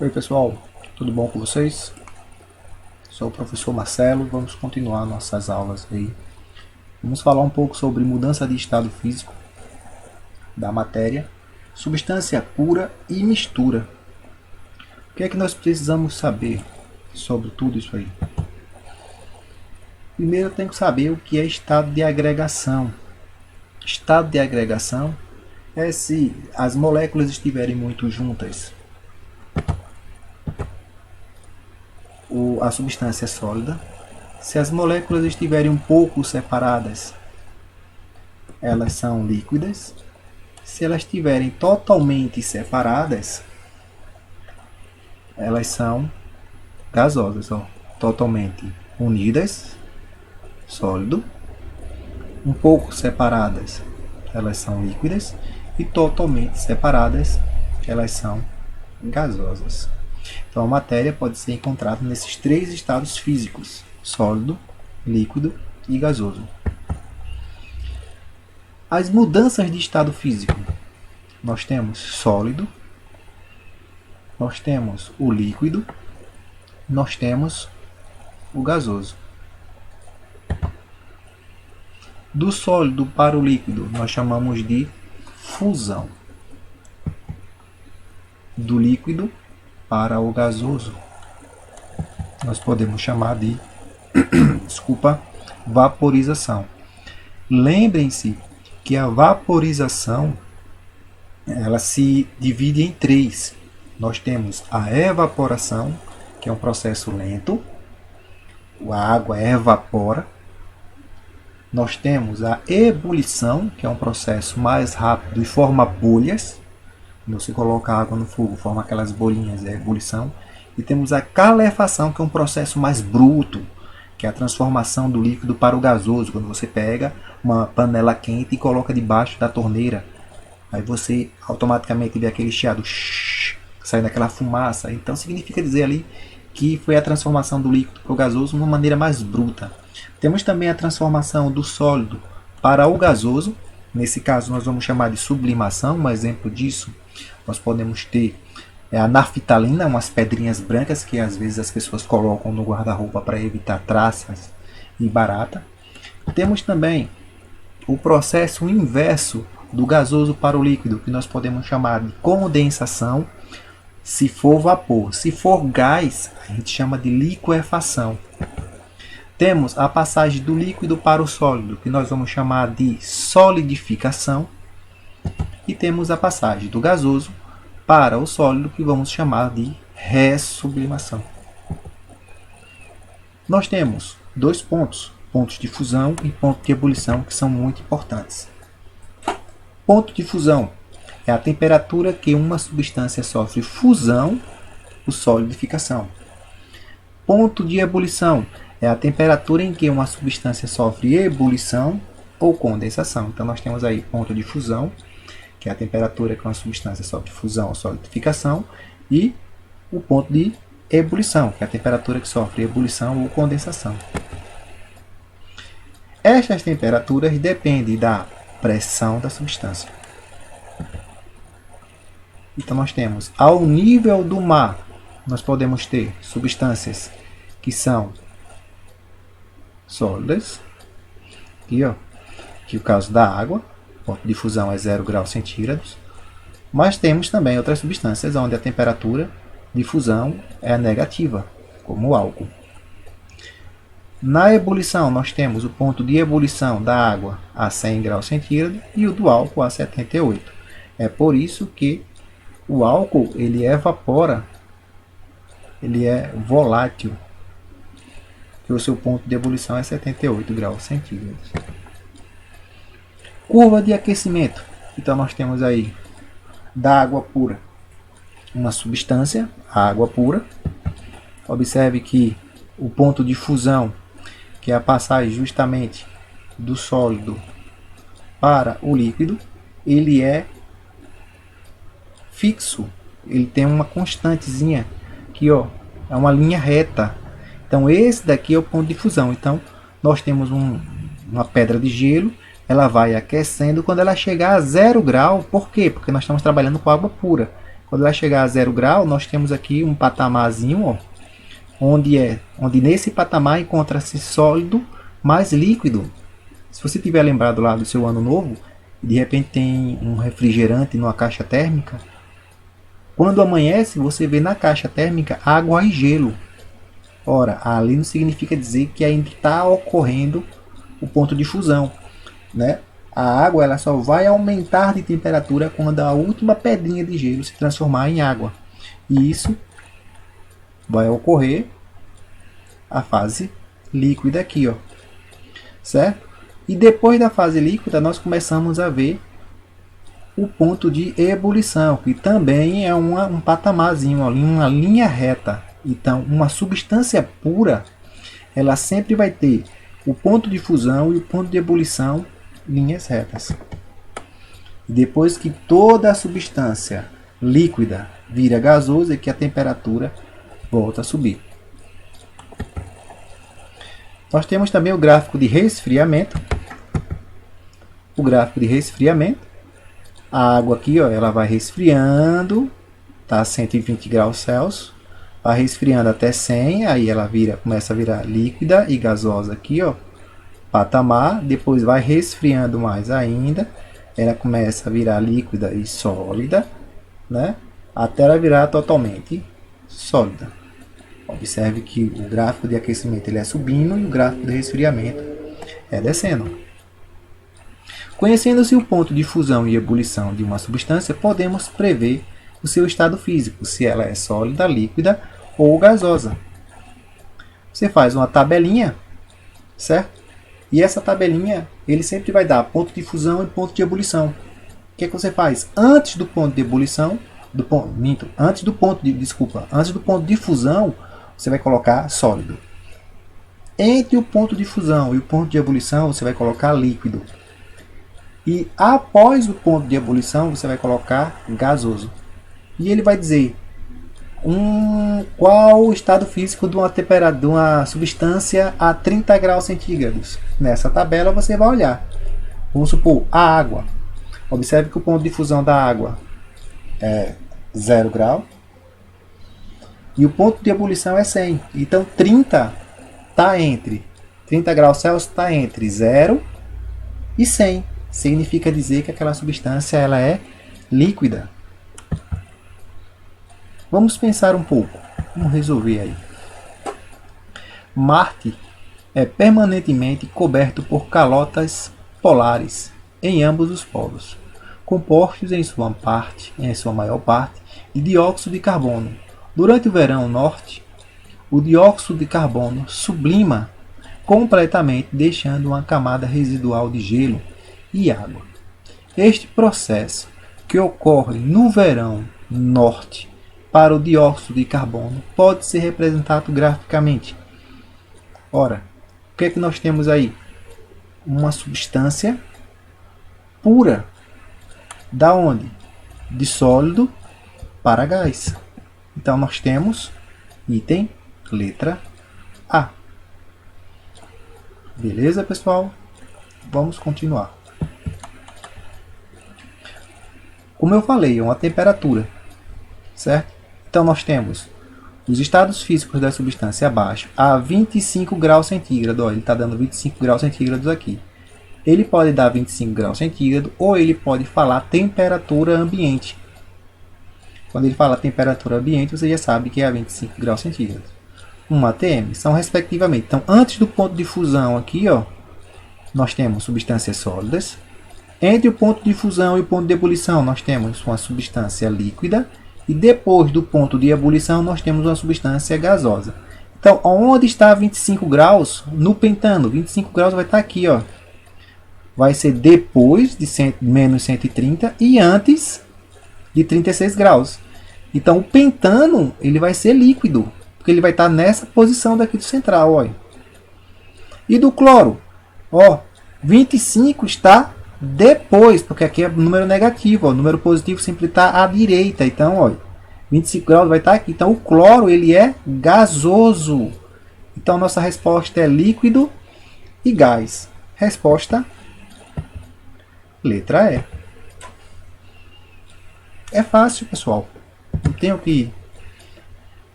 Oi pessoal, tudo bom com vocês? Sou o professor Marcelo, vamos continuar nossas aulas aí. Vamos falar um pouco sobre mudança de estado físico da matéria, substância pura e mistura. O que é que nós precisamos saber sobre tudo isso aí? Primeiro eu tenho que saber o que é estado de agregação. Estado de agregação é se as moléculas estiverem muito juntas, a substância é sólida. Se as moléculas estiverem um pouco separadas, elas são líquidas. Se elas estiverem totalmente separadas, elas são gasosas. Ó. Totalmente unidas, sólido. Um pouco separadas, elas são líquidas. E totalmente separadas, elas são gasosas. Então a matéria pode ser encontrada nesses três estados físicos: sólido, líquido e gasoso. As mudanças de estado físico: nós temos sólido, nós temos o líquido, nós temos o gasoso. Do sólido para o líquido nós chamamos de fusão. Do líquido para o gasoso nós podemos chamar de vaporização. Lembrem-se que a vaporização ela se divide em três. Nós temos a evaporação, que é um processo lento, a água evapora. Nós temos a ebulição, que é um processo mais rápido e forma bolhas. Quando você coloca água no fogo, forma aquelas bolinhas, é ebulição. E temos a calefação, que é um processo mais bruto, que é a transformação do líquido para o gasoso. Quando você pega uma panela quente e coloca debaixo da torneira, aí você automaticamente vê aquele chiado, sai daquela fumaça. Então significa dizer ali que foi a transformação do líquido para o gasoso de uma maneira mais bruta. Temos também a transformação do sólido para o gasoso. Nesse caso nós vamos chamar de sublimação. Um exemplo disso nós podemos ter a naftalina, umas pedrinhas brancas que às vezes as pessoas colocam no guarda-roupa para evitar traças e barata. Temos também o processo inverso do gasoso para o líquido, que nós podemos chamar de condensação, se for vapor. Se for gás, a gente chama de liquefação. Temos a passagem do líquido para o sólido, que nós vamos chamar de solidificação. E temos a passagem do gasoso para o sólido, que vamos chamar de ressublimação. Nós temos dois pontos de fusão e ponto de ebulição, que são muito importantes. Ponto de fusão é a temperatura que uma substância sofre fusão ou solidificação. Ponto de ebulição é a temperatura em que uma substância sofre ebulição ou condensação. Então nós temos aí ponto de fusão, que é a temperatura que uma substância sofre fusão ou solidificação, e o ponto de ebulição, que é a temperatura que sofre ebulição ou condensação. Estas temperaturas dependem da pressão da substância. Então nós temos, ao nível do mar, nós podemos ter substâncias que são sólidas, aqui, ó, que é o caso da água, o ponto de fusão é 0 graus centígrados, mas temos também outras substâncias onde a temperatura de fusão é negativa, como o álcool. Na ebulição, nós temos o ponto de ebulição da água a 100 graus centígrados e o do álcool a 78. É por isso que o álcool ele evapora, ele é volátil, que o seu ponto de ebulição é 78 graus centígrados. Curva de aquecimento. Então nós temos aí da água pura uma substância, a água pura. Observe que o ponto de fusão, que é a passagem justamente do sólido para o líquido, ele é fixo, ele tem uma constantezinha aqui, ó, é uma linha reta. Então esse daqui é o ponto de fusão. Então nós temos uma pedra de gelo, ela vai aquecendo quando ela chegar a 0 grau. Por quê? Porque nós estamos trabalhando com água pura. Quando ela chegar a 0 grau, nós temos aqui um patamarzinho, ó, onde nesse patamar encontra-se sólido mais líquido. Se você tiver lembrado lá do seu ano novo, de repente tem um refrigerante numa caixa térmica, quando amanhece, você vê na caixa térmica água e gelo. Ora, ali não significa dizer que ainda está ocorrendo o ponto de fusão, né? A água ela só vai aumentar de temperatura quando a última pedrinha de gelo se transformar em água. E isso vai ocorrer a fase líquida aqui, ó. Certo? E depois da fase líquida, nós começamos a ver o ponto de ebulição, que também é um patamarzinho, uma linha reta. Então, uma substância pura, ela sempre vai ter o ponto de fusão e o ponto de ebulição linhas retas. Depois que toda a substância líquida vira gasosa, é que a temperatura volta a subir. Nós temos também o gráfico de resfriamento. O gráfico de resfriamento, a água aqui, ó, ela vai resfriando, tá a 120 graus Celsius, vai resfriando até 100, aí ela começa a virar líquida e gasosa aqui, ó, patamar, depois vai resfriando mais ainda, ela começa a virar líquida e sólida, né, até ela virar totalmente sólida. Observe que o gráfico de aquecimento ele é subindo e o gráfico de resfriamento é descendo. Conhecendo-se o ponto de fusão e ebulição de uma substância, podemos prever o seu estado físico, se ela é sólida, líquida ou gasosa. Você faz uma tabelinha, certo? E essa tabelinha, ele sempre vai dar ponto de fusão e ponto de ebulição. O que é que você faz? Antes do ponto de ebulição, antes do ponto de fusão, você vai colocar sólido. Entre o ponto de fusão e o ponto de ebulição, você vai colocar líquido. E após o ponto de ebulição, você vai colocar gasoso. E ele vai dizer qual o estado físico de uma substância a 30 graus centígrados. Nessa tabela você vai olhar. Vamos supor, a água. Observe que o ponto de fusão da água é 0 grau. E o ponto de ebulição é 100. Então 30 graus Celsius está entre 0 e 100. Significa dizer que aquela substância ela é líquida. Vamos pensar um pouco. Vamos resolver aí. Marte é permanentemente coberto por calotas polares em ambos os polos, compostos em sua maior parte, de dióxido de carbono. Durante o verão norte, o dióxido de carbono sublima completamente, deixando uma camada residual de gelo e água. Este processo, que ocorre no verão norte para o dióxido de carbono, pode ser representado graficamente. Ora, o que é que nós temos aí? Uma substância pura. Da onde? De sólido para gás. Então nós temos item letra A. Beleza, pessoal? Vamos continuar. Como eu falei, é uma temperatura, certo? Então nós temos os estados físicos da substância abaixo a 25 graus centígrados. Ó, ele está dando 25 graus centígrados aqui. Ele pode dar 25 graus centígrados ou ele pode falar temperatura ambiente. Quando ele fala temperatura ambiente, você já sabe que é a 25 graus centígrados. 1 atm são respectivamente. Então, antes do ponto de fusão aqui, ó, nós temos substâncias sólidas. Entre o ponto de fusão e o ponto de ebulição, nós temos uma substância líquida. E depois do ponto de ebulição, nós temos uma substância gasosa. Então, onde está 25 graus? No pentano. 25 graus vai estar aqui, ó. Vai ser depois de menos 130 e antes de 36 graus. Então, o pentano ele vai ser líquido, porque ele vai estar nessa posição daqui do central. Ó. E do cloro? Ó, 25 está depois, porque aqui é número negativo. Ó, o número positivo sempre está à direita. Então, ó, 25 graus vai estar aqui. Então, o cloro ele é gasoso. Então, nossa resposta é líquido e gás. Resposta letra E. É fácil, pessoal. Não tenho que...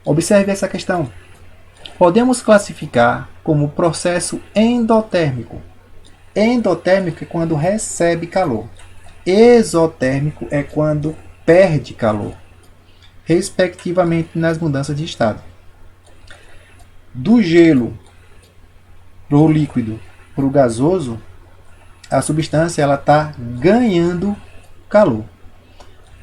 Observe essa questão. Podemos classificar como processo endotérmico. Endotérmico é quando recebe calor. Exotérmico é quando perde calor, respectivamente nas mudanças de estado. Do gelo para o líquido para o gasoso, a substância está ganhando calor.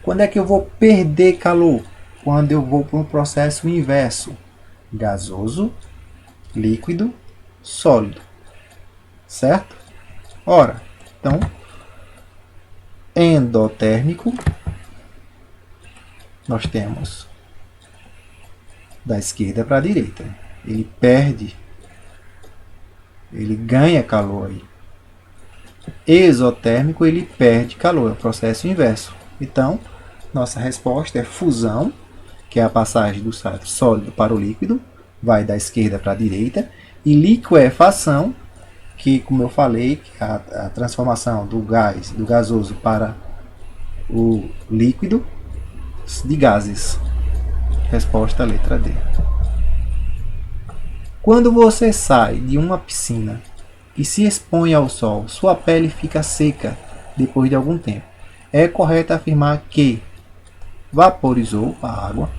Quando é que eu vou perder calor? Quando eu vou para um processo inverso. Gasoso, líquido, sólido. Certo? Ora, então, endotérmico, nós temos da esquerda para a direita. Ele perde, ele ganha calor aí. Exotérmico, ele perde calor, é o processo inverso. Então, nossa resposta é fusão, que é a passagem do sólido para o líquido, vai da esquerda para a direita, e liquefação, que, como eu falei, a transformação do gás, do gasoso para o líquido, de gases. Resposta letra D. Quando você sai de uma piscina e se expõe ao sol, sua pele fica seca depois de algum tempo. É correto afirmar que vaporizou a água,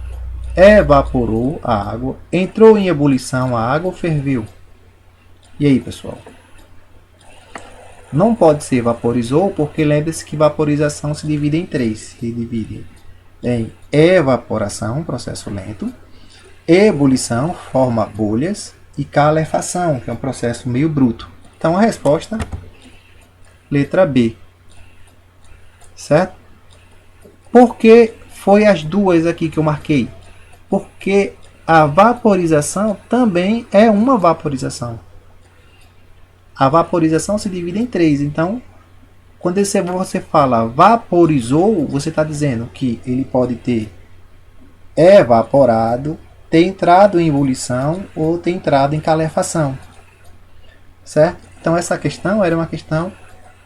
evaporou a água, entrou em ebulição a água ou ferveu? E aí, pessoal? Não pode ser vaporizou, porque lembre-se que vaporização se divide em três. Se divide em evaporação, processo lento, ebulição, forma bolhas, e calefação, que é um processo meio bruto. Então a resposta, letra B. Certo? Por que foi as duas aqui que eu marquei? Porque a vaporização também é uma vaporização. A vaporização se divide em três. Então, quando você fala vaporizou, você está dizendo que ele pode ter evaporado, ter entrado em ebulição ou ter entrado em calefação. Certo? Então, essa questão era uma questão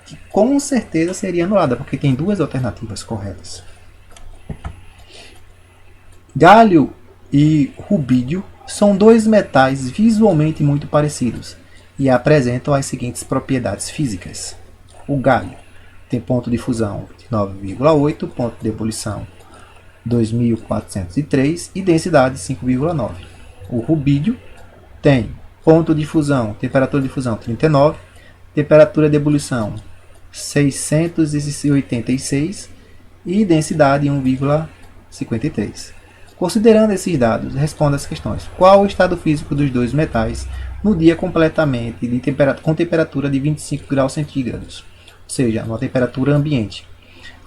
que com certeza seria anulada, porque tem duas alternativas corretas. Gálio e rubídio são dois metais visualmente muito parecidos e apresentam as seguintes propriedades físicas. O gálio tem ponto de fusão 9,8, ponto de ebulição 2.403 e densidade 5,9. O rubídio tem ponto de fusão, temperatura de fusão 39, temperatura de ebulição 686 e densidade 1,53. Considerando esses dados, responda as questões. Qual o estado físico dos dois metais no dia completamente com temperatura de 25 graus centígrados? Ou seja, uma temperatura ambiente.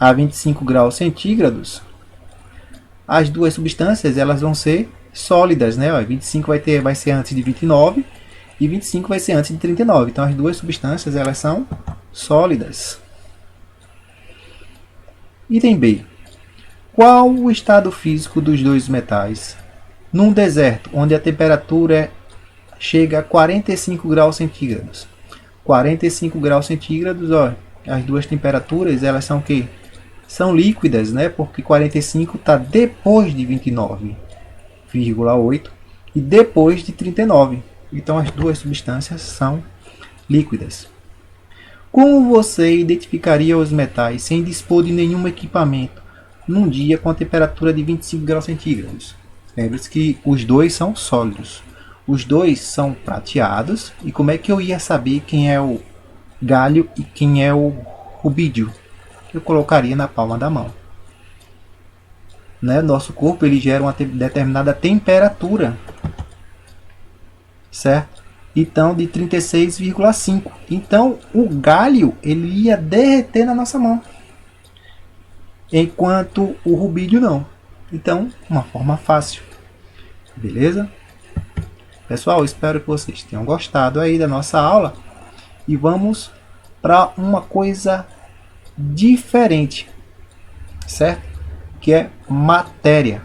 A 25 graus centígrados, as duas substâncias elas vão ser sólidas, né? 25 vai ser antes de 29 e 25 vai ser antes de 39. Então as duas substâncias elas são sólidas. Item B. Qual o estado físico dos dois metais num deserto onde a temperatura chega a 45 graus centígrados? 45 graus centígrados, ó, as duas temperaturas elas são o quê? São líquidas, né? Porque 45 está depois de 29,8 e depois de 39. Então as duas substâncias são líquidas. Como você identificaria os metais sem dispor de nenhum equipamento num dia com a temperatura de 25 graus centígrados? Lembre-se que os dois são sólidos. Os dois são prateados. E como é que eu ia saber quem é o gálio e quem é o rubídio? Eu colocaria na palma da mão. Né? Nosso corpo ele gera uma determinada temperatura, certo? Então de 36,5. Então o gálio ele ia derreter na nossa mão, enquanto o rubídio não. Então uma forma fácil, beleza? Pessoal, espero que vocês tenham gostado aí da nossa aula e vamos para uma coisa diferente, certo? Que é matéria.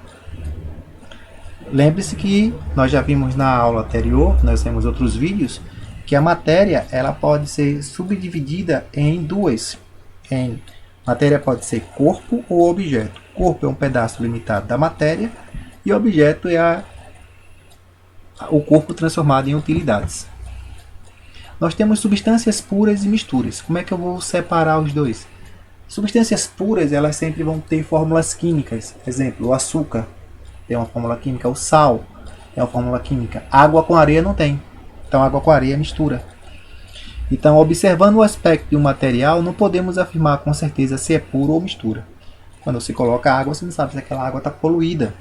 Lembre-se que nós já vimos na aula anterior, nós temos outros vídeos, que a matéria ela pode ser subdividida em duas, em Matéria pode ser corpo ou objeto. Corpo é um pedaço limitado da matéria e objeto é o corpo transformado em utilidades. Nós temos substâncias puras e misturas. Como é que eu vou separar os dois? Substâncias puras, elas sempre vão ter fórmulas químicas. Exemplo, o açúcar tem uma fórmula química, o sal tem uma fórmula química. Água com areia não tem. Então, água com areia mistura. Então, observando o aspecto de um material, não podemos afirmar com certeza se é puro ou mistura. Quando você coloca água, você não sabe se aquela água está poluída.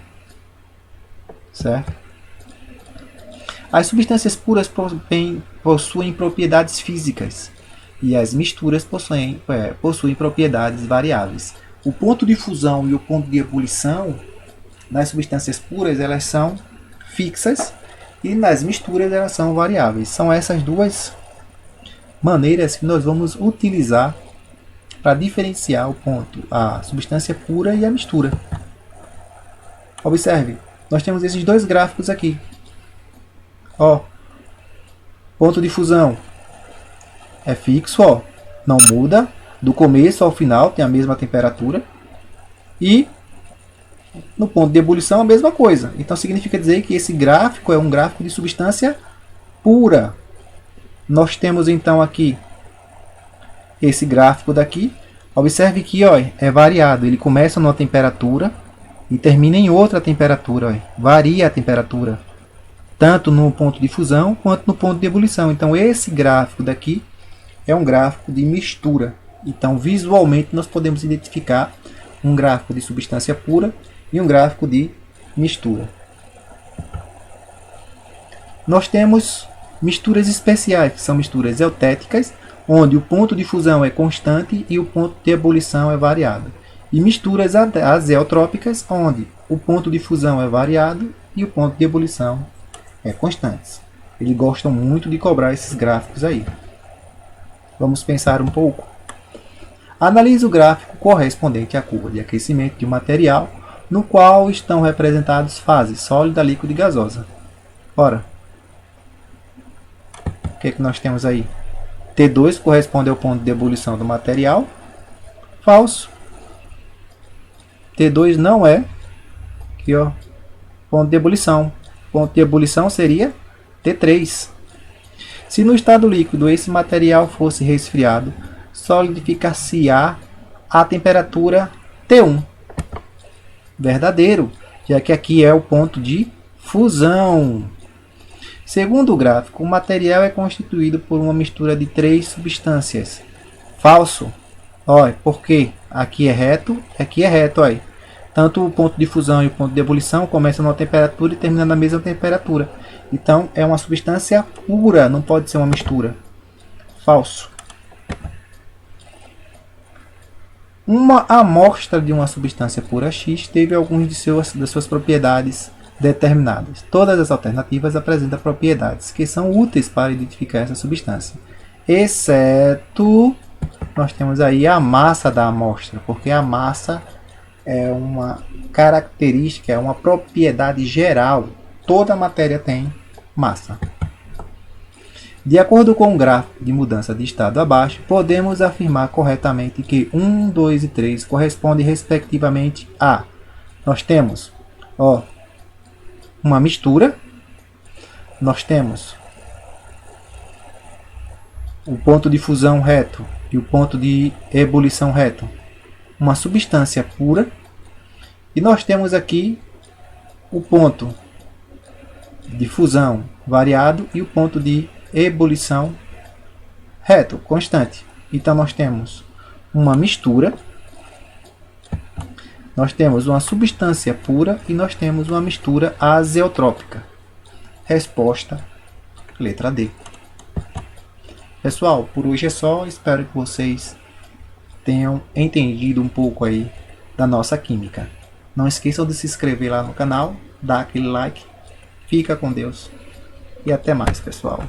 Certo? As substâncias puras possuem propriedades físicas e as misturas possuem propriedades variáveis. O ponto de fusão e o ponto de ebulição nas substâncias puras elas são fixas e nas misturas elas são variáveis. São essas duas maneiras que nós vamos utilizar para diferenciar a substância pura e a mistura. Observe, nós temos esses dois gráficos aqui. Ó, ponto de fusão é fixo, ó, não muda, do começo ao final tem a mesma temperatura. E no ponto de ebulição a mesma coisa. Então significa dizer que esse gráfico é um gráfico de substância pura. Nós temos então aqui esse gráfico daqui. Observe que ó, é variado. Ele começa numa temperatura e termina em outra temperatura. Ó. Varia a temperatura, tanto no ponto de fusão quanto no ponto de ebulição. Então esse gráfico daqui é um gráfico de mistura. Então visualmente nós podemos identificar um gráfico de substância pura e um gráfico de mistura. Nós temos misturas especiais, que são misturas eutéticas, onde o ponto de fusão é constante e o ponto de ebulição é variado. E misturas azeotrópicas, onde o ponto de fusão é variado e o ponto de ebulição é constante. Eles gostam muito de cobrar esses gráficos aí. Vamos pensar um pouco. Analise o gráfico correspondente à curva de aquecimento de um material, no qual estão representadas fases sólida, líquida e gasosa. Ora, o que é que nós temos aí? T2 corresponde ao ponto de ebulição do material. Falso. T2 não é. Aqui, ó, ponto de ebulição. Ponto de ebulição seria T3. Se no estado líquido esse material fosse resfriado, solidificar-se-á a temperatura T1. Verdadeiro, já que aqui é o ponto de fusão. Segundo o gráfico, o material é constituído por uma mistura de 3 substâncias. Falso. Olha, porque aqui é reto, olha. Tanto o ponto de fusão e o ponto de ebulição começam numa temperatura e terminam na mesma temperatura. Então é uma substância pura, não pode ser uma mistura. Falso. Uma amostra de uma substância pura X teve algumas das suas propriedades determinadas. Todas as alternativas apresentam propriedades que são úteis para identificar essa substância, exceto nós temos aí a massa da amostra, porque a massa é uma característica, é uma propriedade geral. Toda matéria tem massa. De acordo com o gráfico de mudança de estado abaixo, podemos afirmar corretamente que 1, 2 e 3 correspondem respectivamente a... Nós temos ó, uma mistura, nós temos o ponto de fusão reto e o ponto de ebulição reto, uma substância pura, e nós temos aqui o ponto de fusão variado e o ponto de ebulição reto, constante. Então nós temos uma mistura, nós temos uma substância pura e nós temos uma mistura azeotrópica. Resposta, letra D. Pessoal, por hoje é só. Espero que vocês tenham entendido um pouco aí da nossa química. Não esqueçam de se inscrever lá no canal, dar aquele like. Fica com Deus e até mais, pessoal.